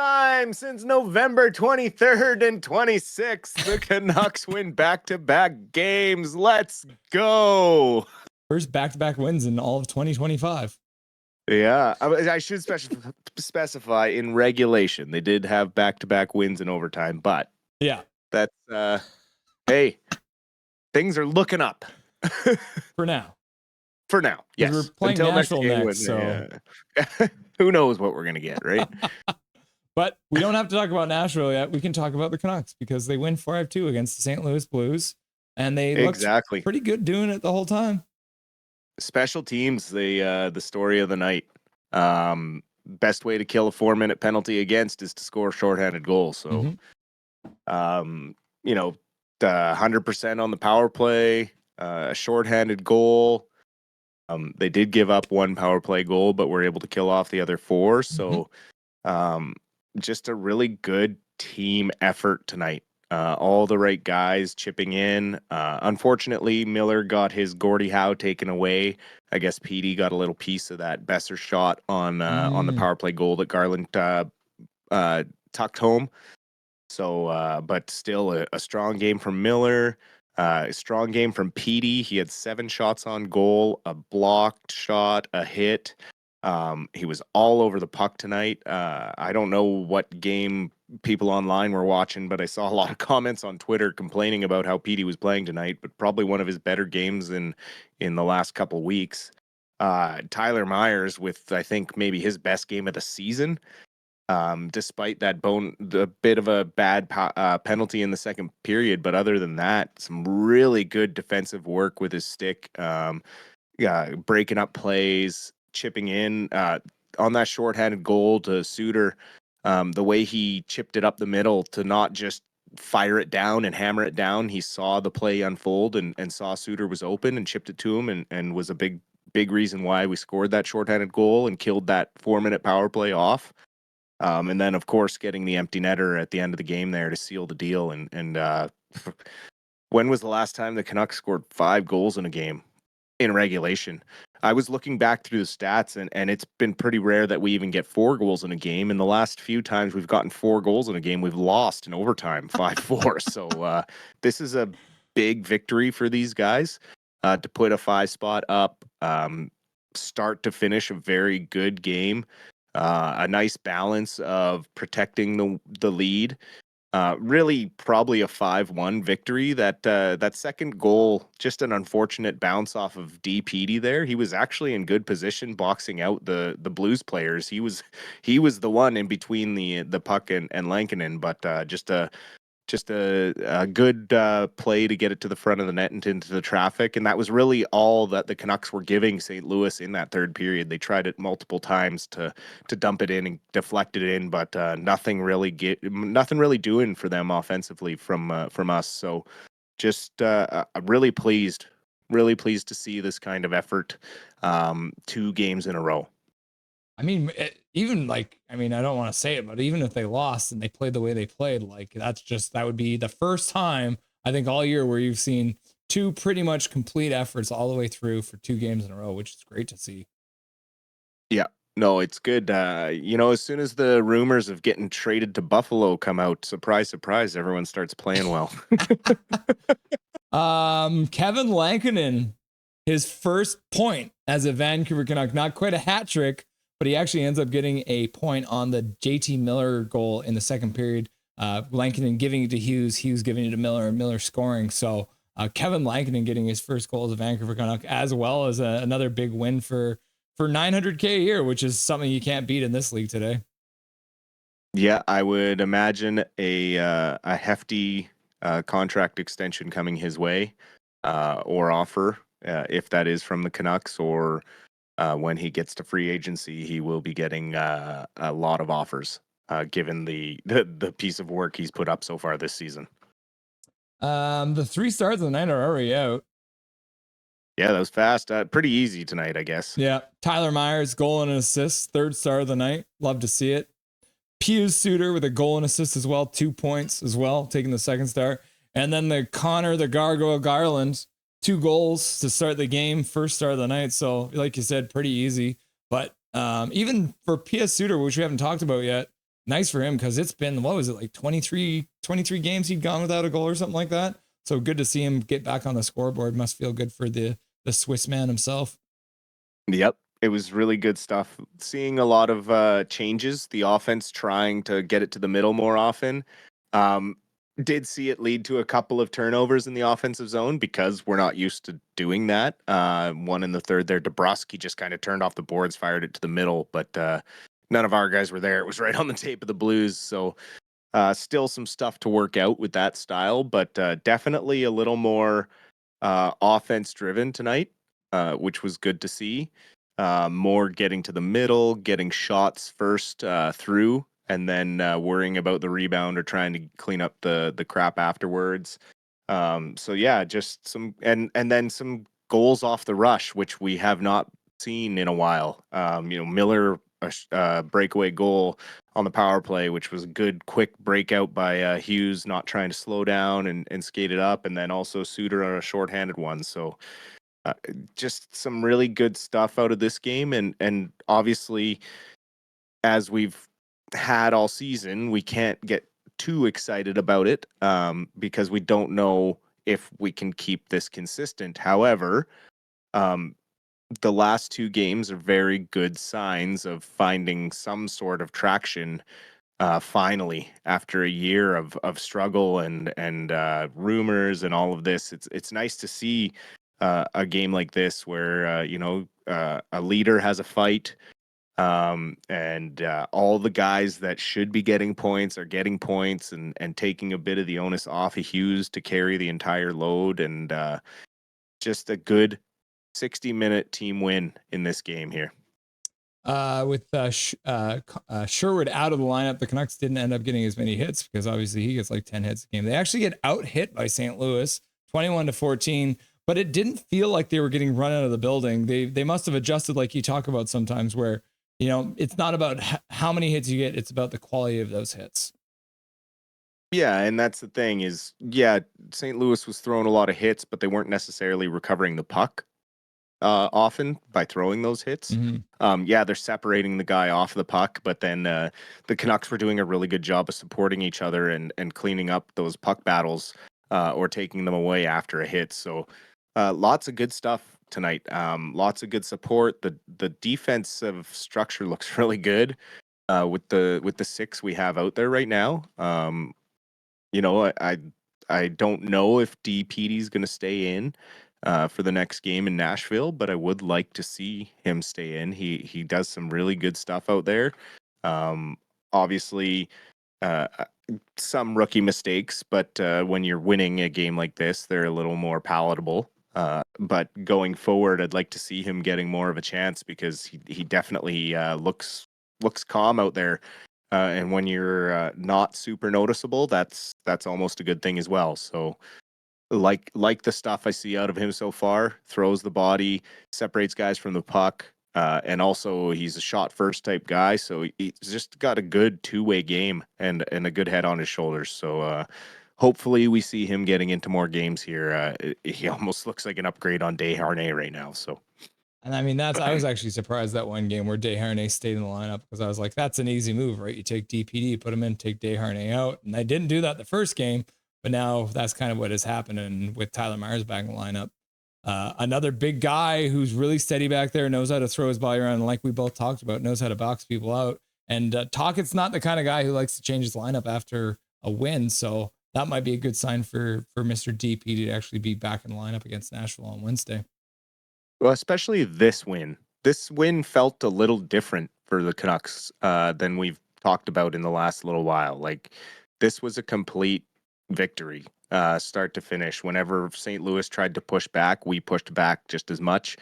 time since November 23rd and 26th. The Canucks win back-to-back games. Let's go. First back-to-back wins in all of 2025. Yeah, I should specify in regulation. They did have back-to-back wins in overtime, but yeah, that's hey, things are looking up for now. For now, yes. We're playing until Nashville next so who knows what we're gonna get, right? But we don't have to talk about Nashville yet. We can talk about the Canucks because they win 4-2 against the St. Louis Blues, and they looked pretty good doing it the whole time. Special teams, the story of the night. Best way to kill a 4-minute penalty against is to score a shorthanded goal. So, 100% on the power play, a shorthanded goal. They did give up one power play goal, but were able to kill off the other 4. So, just a really good team effort tonight. All the right guys chipping in. Unfortunately, Miller got his Gordie Howe taken away. I guess Petey got a little piece of that Besser shot on the power play goal that Garland tucked home. So, but still a strong game from Miller. A strong game from Petey. He had 7 shots on goal, a blocked shot, a hit. He was all over the puck tonight. I don't know what game people online were watching, but I saw a lot of comments on Twitter complaining about how Petey was playing tonight, but probably one of his better games in the last couple weeks. Tyler Myers with, I think, maybe his best game of the season. Despite the bit of a bad penalty in the second period, but other than that, some really good defensive work with his stick, breaking up plays, chipping in on that shorthanded goal to Suter. The way he chipped it up the middle to not just fire it down and hammer it down, he saw the play unfold and saw Suter was open and chipped it to him and was a big reason why we scored that shorthanded goal and killed that 4-minute power play off. And then, of course, getting the empty netter at the end of the game there to seal the deal. And when was the last time the Canucks scored 5 goals in a game in regulation? I was looking back through the stats, and it's been pretty rare that we even get 4 goals in a game. And the last few times we've gotten 4 goals in a game, we've lost in overtime 5-4. So this is a big victory for these guys to put a 5 spot up, start to finish a very good game. A nice balance of protecting the lead. Really, probably a 5-1 victory. That second goal, just an unfortunate bounce off of D. Petey there. He was actually in good position boxing out the Blues players. He was the one in between the puck and Lankinen, but just a good play to get it to the front of the net and into the traffic. And that was really all that the Canucks were giving St. Louis in that third period. They tried it multiple times to dump it in and deflect it in, but nothing really doing for them offensively from us. So just really pleased to see this kind of effort 2 games in a row. I mean, I don't want to say it, but even if they lost and they played the way they played, that would be the first time I think all year where you've seen 2 pretty much complete efforts all the way through for 2 games in a row, which is great to see. Yeah, no, it's good. As soon as the rumors of getting traded to Buffalo come out, surprise, surprise, everyone starts playing well. Kevin Lankinen, his first point as a Vancouver Canuck, not quite a hat trick, but he actually ends up getting a point on the JT Miller goal in the second period. Lankinen giving it to Hughes giving it to Miller, and Miller scoring. So Kevin Lankinen getting his first goal as a Vancouver Canuck, as well as another big win for $900K a year, which is something you can't beat in this league today. Yeah, I would imagine a hefty contract extension coming his way, or offer, if that is from the Canucks, or when he gets to free agency, he will be getting a lot of offers, given the piece of work he's put up so far this season. The 3 stars of the night are already out. Yeah, that was fast. Pretty easy tonight, I guess. Yeah. Tyler Myers, goal and an assist, 3rd star of the night. Love to see it. Pius Suter with a goal and assist as well, 2 points as well, taking the 2nd star. And then the Connor, the Gargoyle Garland, 2 goals to start the game, 1st star of the night. So, like you said, pretty easy. But even for Pius Suter, which we haven't talked about yet, nice for him because it's been, what was it, like 23 games he'd gone without a goal or something like that. So good to see him get back on the scoreboard. Must feel good for the Swiss man himself. Yep. It was really good stuff. Seeing a lot of changes, the offense trying to get it to the middle more often. Um, did see it lead to a couple of turnovers in the offensive zone because we're not used to doing that. One in the third there, DeBrusque just kind of turned off the boards, fired it to the middle, but none of our guys were there. It was right on the tape of the Blues. So still some stuff to work out with that style, but definitely a little more offense driven tonight, which was good to see. More getting to the middle, getting shots first through, and then worrying about the rebound or trying to clean up the crap afterwards. So yeah, just some and then some goals off the rush, which we have not seen in a while. Miller breakaway goal on the power play, which was a good quick breakout by Hughes, not trying to slow down and skate it up, and then also Suter on a shorthanded one. So just some really good stuff out of this game, and obviously, as we've had all season, we can't get too excited about it because we don't know if we can keep this consistent. However, um, the last two games are very good signs of finding some sort of traction. Finally, after a year of struggle and rumors and all of this, it's nice to see a game like this where a leader has a fight, and all the guys that should be getting points are getting points, and taking a bit of the onus off of Hughes to carry the entire load, and just a good 60-minute team win in this game here. With Sherwood out of the lineup, the Canucks didn't end up getting as many hits because obviously he gets like 10 hits a game. They actually get out hit by St. Louis 21-14, but it didn't feel like they were getting run out of the building. They must have adjusted, like you talk about sometimes, where it's not about how many hits you get, it's about the quality of those hits. Yeah, and that's the thing is, yeah, St. Louis was throwing a lot of hits, but they weren't necessarily recovering the puck often by throwing those hits. Yeah, they're separating the guy off the puck, but then the Canucks were doing a really good job of supporting each other and cleaning up those puck battles or taking them away after a hit. So lots of good stuff tonight. Lots of good support. The defensive structure looks really good with the six we have out there right now. I don't know if DPD's going to stay in for the next game in Nashville, but I would like to see him stay in. He does some really good stuff out there. Obviously, uh, uh, some rookie mistakes, but when you're winning a game like this, they're a little more palatable. But going forward, I'd like to see him getting more of a chance because he definitely looks calm out there. And when you're not super noticeable, that's almost a good thing as well. So like the stuff I see out of him so far, throws the body, separates guys from the puck, and also he's a shot first type guy. So he's just got a good two-way game and a good head on his shoulders. So hopefully we see him getting into more games here. He almost looks like an upgrade on Desharnais right now. So. And I mean, I was actually surprised that one game where Desharnais stayed in the lineup because I was like, that's an easy move, right? You take DPD, put him in, take Desharnais out. And I didn't do that the first game, but now that's kind of what has happened. And with Tyler Myers back in the lineup, another big guy who's really steady back there, knows how to throw his body around. And like we both talked about, knows how to box people out. And Tockett's not the kind of guy who likes to change his lineup after a win. So that might be a good sign for Mr. DPD to actually be back in the lineup against Nashville on Wednesday. Well, especially this win. This win felt a little different for the Canucks than we've talked about in the last little while. Like, this was a complete victory, start to finish. Whenever St. Louis tried to push back, we pushed back just as much.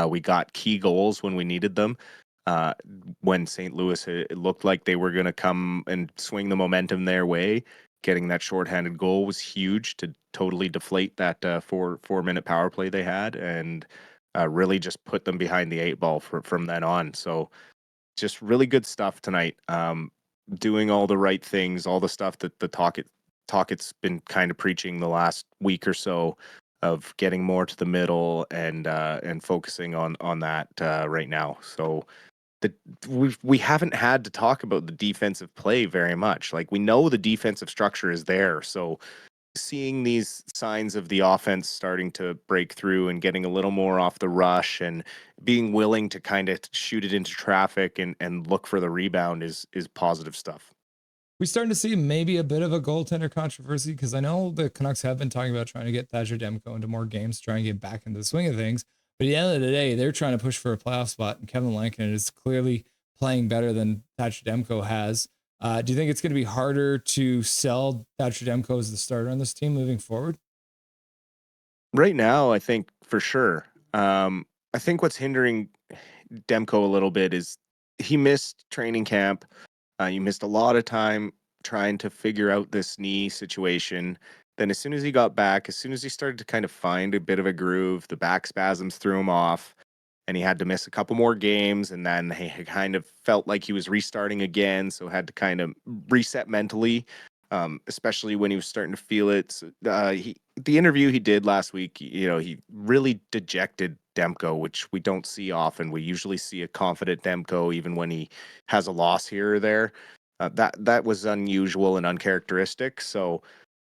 We got key goals when we needed them. When St. Louis, it looked like they were going to come and swing the momentum their way. Getting that shorthanded goal was huge to totally deflate that 4-minute power play they had, and really just put them behind the 8 ball from then on. So just really good stuff tonight. Doing all the right things, all the stuff that the Tockett's been kind of preaching the last week or so, of getting more to the middle and focusing on that right now. So we haven't had to talk about the defensive play very much. Like, we know the defensive structure is there, so seeing these signs of the offense starting to break through and getting a little more off the rush and being willing to kind of shoot it into traffic and look for the rebound is positive stuff. We starting to see maybe a bit of a goaltender controversy, because I know the Canucks have been talking about trying to get Thatcher Demko into more games, trying to get back into the swing of things. But at the end of the day, they're trying to push for a playoff spot, and Kevin Lankinen is clearly playing better than Thatcher Demko has. Do you think it's going to be harder to sell Thatcher Demko as the starter on this team moving forward? Right now, I think for sure. I think what's hindering Demko a little bit is he missed training camp. You missed a lot of time trying to figure out this knee situation. Then, as soon as he got back, as soon as he started to kind of find a bit of a groove, the back spasms threw him off, and he had to miss a couple more games. And then he had kind of felt like he was restarting again, so had to kind of reset mentally, especially when he was starting to feel it. So, the interview he did last week, he really dejected Demko, which we don't see often. We usually see a confident Demko, even when he has a loss here or there. That was unusual and uncharacteristic. So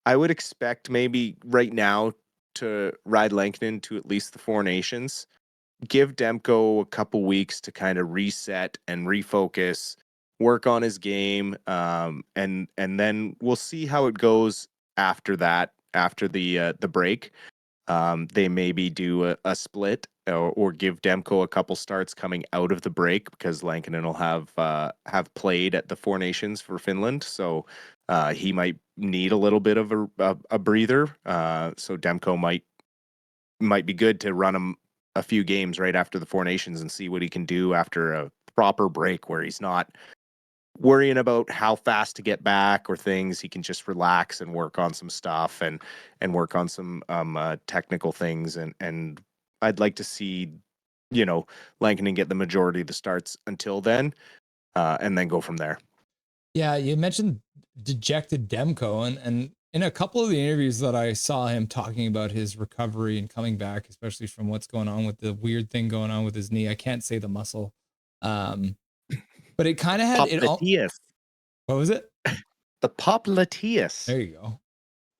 I would expect maybe right now to ride Lankinen to at least the Four Nations. Give Demko a couple weeks to kind of reset and refocus, work on his game, and then we'll see how it goes after that. After the break, they maybe do a split, or give Demko a couple starts coming out of the break, because Lankinen will have played at the Four Nations for Finland, so he might need a little bit of a breather. So Demko might be good to run him a few games right after the Four Nations and see what he can do after a proper break where he's not worrying about how fast to get back or things. He can just relax and work on some stuff and work on some technical things. And I'd like to see, Lankinen get the majority of the starts until then, and then go from there. Yeah, you mentioned dejected Demko, and in a couple of the interviews that I saw him talking about his recovery and coming back, especially from what's going on with the weird thing going on with his knee. I can't say the muscle. But it kind of had it all. What was it? The popliteus. There you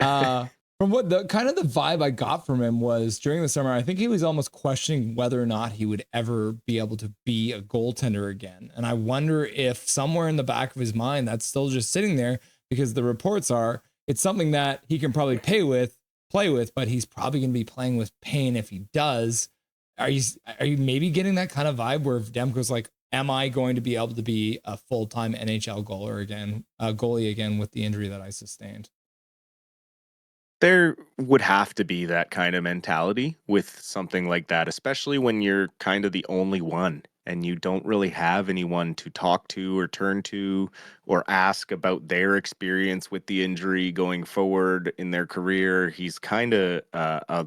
go. From what the kind of the vibe I got from him was during the summer, I think he was almost questioning whether or not he would ever be able to be a goaltender again. And I wonder if somewhere in the back of his mind that's still just sitting there, because the reports are it's something that he can probably play with, but he's probably going to be playing with pain if he does. Are you maybe getting that kind of vibe where if Demko's like, am I going to be able to be a full-time NHL goalie again with the injury that I sustained? There would have to be that kind of mentality with something like that, especially when you're kind of the only one and you don't really have anyone to talk to or turn to or ask about their experience with the injury going forward in their career. He's kind of a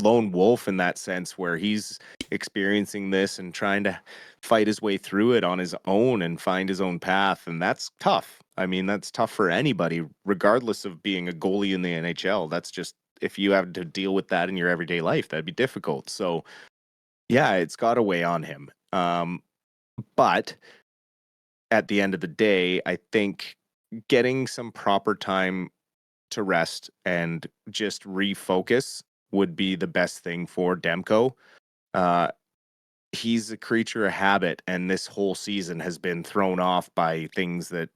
lone wolf in that sense, where he's experiencing this and trying to fight his way through it on his own and find his own path. And that's tough. I mean, that's tough for anybody, regardless of being a goalie in the NHL. That's just, if you have to deal with that in your everyday life, that'd be difficult. So yeah, it's got to weigh on him. But at the end of the day, I think getting some proper time to rest and just refocus would be the best thing for Demko. Uh, he's a creature of habit, and this whole season has been thrown off by things that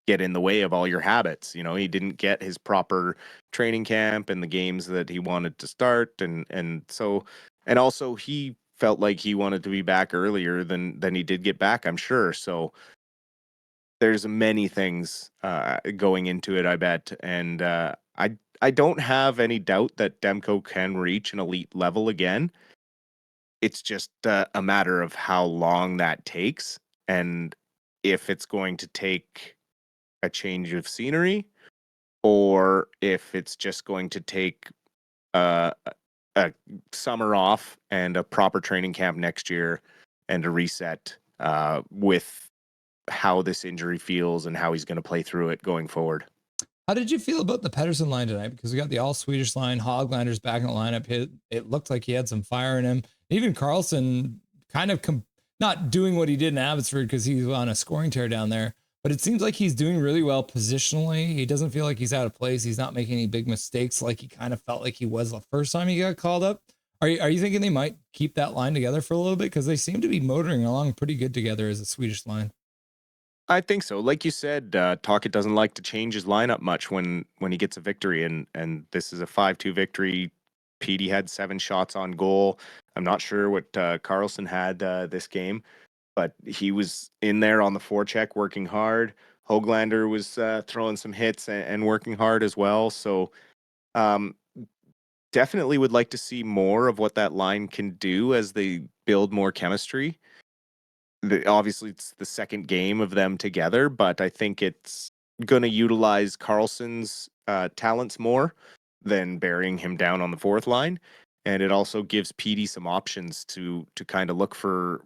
get in the way of all your habits. He didn't get his proper training camp and the games that he wanted to start, and also he felt like he wanted to be back earlier than he did get back, I'm sure. So there's many things going into it, I bet, and I don't have any doubt that Demko can reach an elite level again. It's just a matter of how long that takes, and if it's going to take a change of scenery, or if it's just going to take a summer off and a proper training camp next year and a reset with how this injury feels and how he's going to play through it going forward. How did you feel about the Pettersson line tonight? Because we got the all Swedish line, Hoglander's back in the lineup. It looked like he had some fire in him. Even Carlson kind of not doing what he did in Abbotsford because he's on a scoring tear down there. But it seems like he's doing really well positionally. He doesn't feel like he's out of place. He's not making any big mistakes like he kind of felt like he was the first time he got called up. Are you thinking they might keep that line together for a little bit? Because they seem to be motoring along pretty good together as a Swedish line. I think so. Like you said, Tocchet doesn't like to change his lineup much when he gets a victory, and this is a 5-2 victory. Petey had 7 shots on goal. I'm not sure what Carlson had this game, but he was in there on the forecheck working hard. Höglander was throwing some hits and working hard as well. So um, definitely would like to see more of what that line can do as they build more chemistry. Obviously, it's the second game of them together, but I think it's going to utilize Carlson's talents more than burying him down on the fourth line. And it also gives Petey some options to kind of look for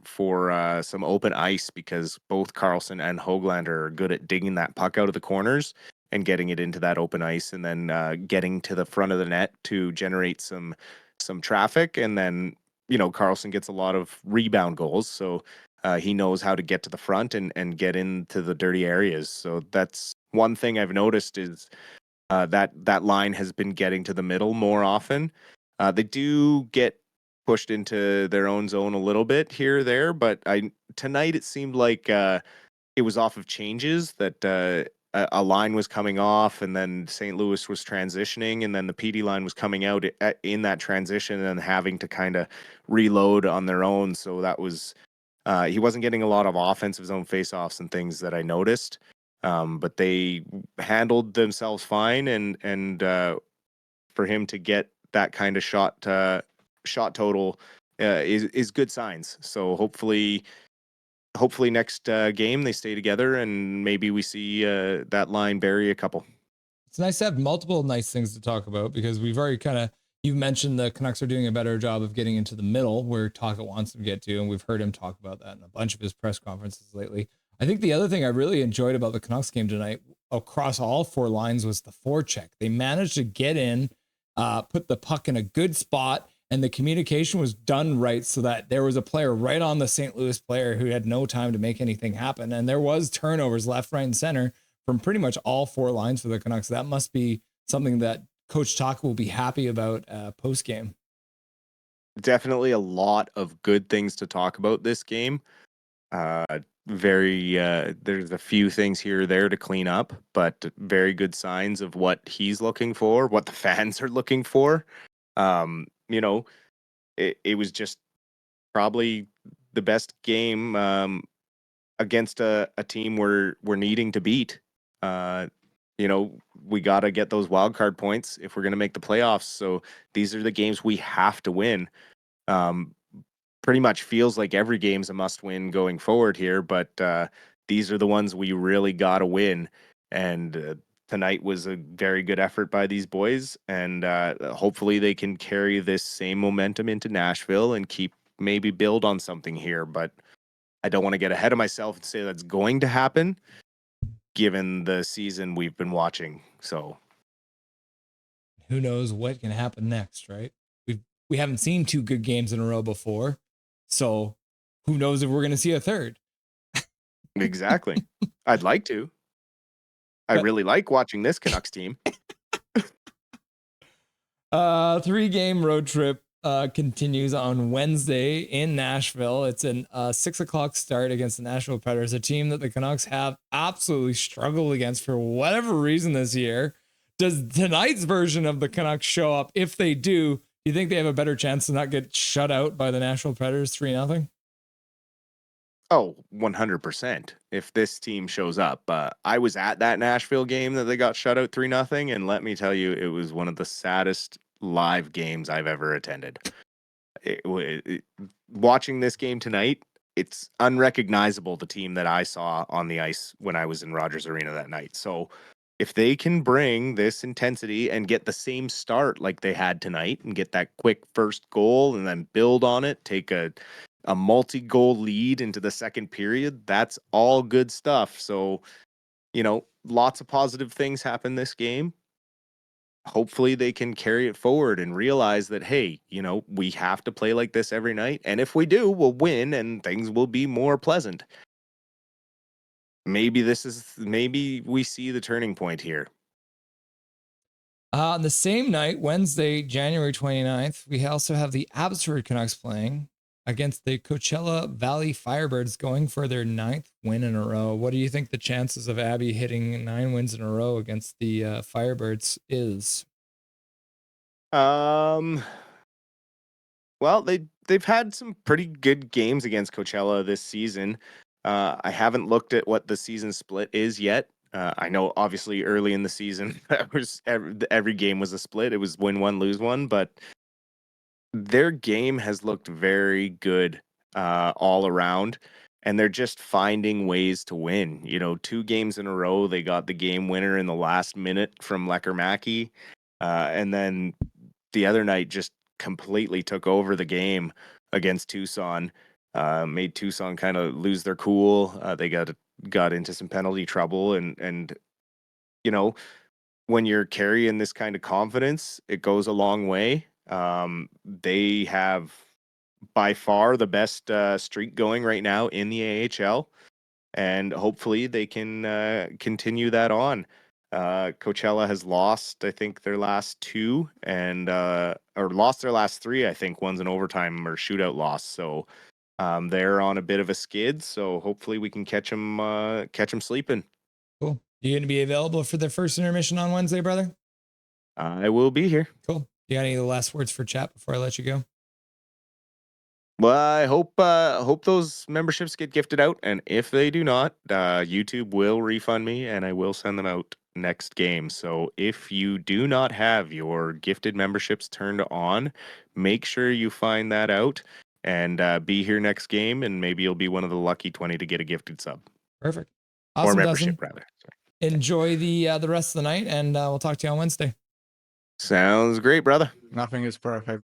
some open ice, because both Carlson and Höglander are good at digging that puck out of the corners and getting it into that open ice, and then getting to the front of the net to generate some traffic. And then Carlson gets a lot of rebound goals, so he knows how to get to the front and get into the dirty areas. So that's one thing I've noticed is that line has been getting to the middle more often. They do get pushed into their own zone a little bit here or there, but tonight it seemed like it was off of changes that a line was coming off, and then St. Louis was transitioning, and then the PD line was coming out in that transition and having to kind of reload on their own. So that was he wasn't getting a lot of offensive zone faceoffs and things that I noticed. But they handled themselves fine, and for him to get that kind of shot total is good signs. So hopefully next game they stay together, and maybe we see that line bury a couple. It's nice to have multiple nice things to talk about, because we've already you've mentioned the Canucks are doing a better job of getting into the middle where Tocchet wants them to get to, and we've heard him talk about that in a bunch of his press conferences lately. I think the other thing I really enjoyed about the Canucks game tonight across all 4 lines was the forecheck. They managed to get in, put the puck in a good spot, and the communication was done right so that there was a player right on the St. Louis player who had no time to make anything happen. And there was turnovers left, right, and center from pretty much all 4 lines for the Canucks. That must be something that Coach Tocchet will be happy about post game. Definitely a lot of good things to talk about this game. There's a few things here or there to clean up, but very good signs of what he's looking for, what the fans are looking for. You know, it was just probably the best game against a team we're needing to beat. We got to get those wild card points if we're going to make the playoffs. So these are the games we have to win. Pretty much feels like every game's a must win going forward here, but these are the ones we really got to win. And tonight was a very good effort by these boys, and hopefully they can carry this same momentum into Nashville and maybe build on something here. But I don't want to get ahead of myself and say that's going to happen, given the season we've been watching. So who knows what can happen next, right? We haven't seen 2 good games in a row before, so who knows if we're going to see a third. Exactly. I'd like to. I really like watching this Canucks team. 3-game road trip continues on Wednesday in Nashville. It's an 6:00 start against the Nashville Predators, a team that the Canucks have absolutely struggled against for whatever reason this year. Does tonight's version of the Canucks show up? If they do you think they have a better chance to not get shut out by the Nashville Predators 3-0? Oh, 100%. If this team shows up, I was at that Nashville game that they got shut out 3-0, and let me tell you, it was one of the saddest live games I've ever attended. Watching this game tonight, it's unrecognizable, the team that I saw on the ice when I was in Rogers Arena that night. So if they can bring this intensity and get the same start like they had tonight and get that quick first goal and then build on it, take a multi-goal lead into the second period, that's all good stuff. So, lots of positive things happen this game. hopefully they can carry it forward and realize that, hey, we have to play like this every night. And if we do, we'll win and things will be more pleasant. Maybe we see the turning point here. On the same night, Wednesday, January 29th, we also have the Abbotsford Canucks playing against the Coachella Valley Firebirds, going for their 9th win in a row. What do you think the chances of Abby hitting 9 wins in a row against the Firebirds is? Well, they've had some pretty good games against Coachella this season. I haven't looked at what the season split is yet. I know obviously early in the season, every game was a split. It was win one, lose one, but their game has looked very good all around, and they're just finding ways to win. 2 games in a row, they got the game winner in the last minute from Lecker and then the other night just completely took over the game against Tucson. Made Tucson kind of lose their cool. They got into some penalty trouble, and when you're carrying this kind of confidence, it goes a long way. They have by far the best streak going right now in the AHL, and hopefully they can continue that on. Coachella has lost, I think, their last 2, and or lost their last 3. I think one's an overtime or shootout loss. So they're on a bit of a skid. So hopefully we can catch them sleeping. Cool. You going to be available for the first intermission on Wednesday, brother? I will be here. Cool. You got any last words for chat before I let you go? Well, I hope those memberships get gifted out, and if they do not, YouTube will refund me, and I will send them out next game. So if you do not have your gifted memberships turned on, make sure you find that out and be here next game, and maybe you'll be one of the lucky 20 to get a gifted sub. Perfect. Awesome, or membership, Dustin. rather. Enjoy the rest of the night, and we'll talk to you on Wednesday. Sounds great, brother. Nothing is perfect.